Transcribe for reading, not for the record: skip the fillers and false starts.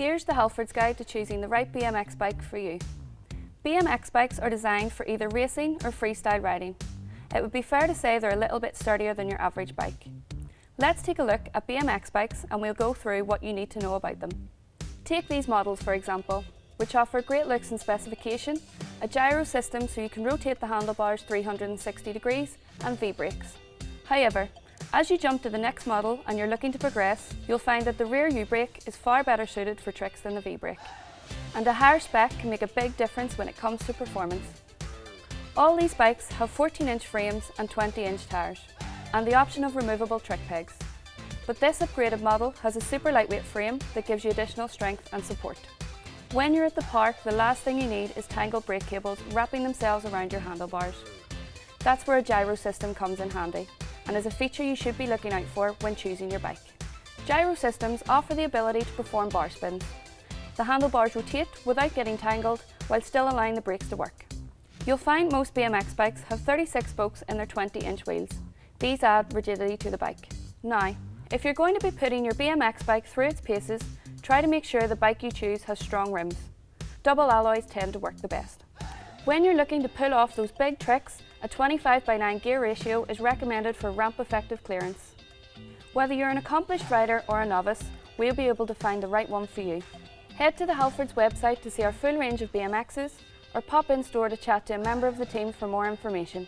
Here's the Halfords guide to choosing the right BMX bike for you. BMX bikes are designed for either racing or freestyle riding. It would be fair to say they're a little bit sturdier than your average bike. Let's take a look at BMX bikes and we'll go through what you need to know about them. Take these models for example, which offer great looks and specification, a gyro system so you can rotate the handlebars 360 degrees, and V-brakes. However, as you jump to the next model and you're looking to progress, you'll find that the rear U-brake is far better suited for tricks than the V-brake. And a higher spec can make a big difference when it comes to performance. All these bikes have 14-inch frames and 20-inch tyres, and the option of removable trick pegs. But this upgraded model has a super lightweight frame that gives you additional strength and support. When you're at the park, the last thing you need is tangled brake cables wrapping themselves around your handlebars. That's where a gyro system comes in handy, and is a feature you should be looking out for when choosing your bike. Gyro systems offer the ability to perform bar spins. The handlebars rotate without getting tangled while still allowing the brakes to work. You'll find most BMX bikes have 36 spokes in their 20-inch wheels. These add rigidity to the bike. Now, if you're going to be putting your BMX bike through its paces, try to make sure the bike you choose has strong rims. Double alloys tend to work the best. When you're looking to pull off those big tricks, a 25:9 gear ratio is recommended for ramp-effective clearance. Whether you're an accomplished rider or a novice, we'll be able to find the right one for you. Head to the Halfords website to see our full range of BMXs, or pop in store to chat to a member of the team for more information.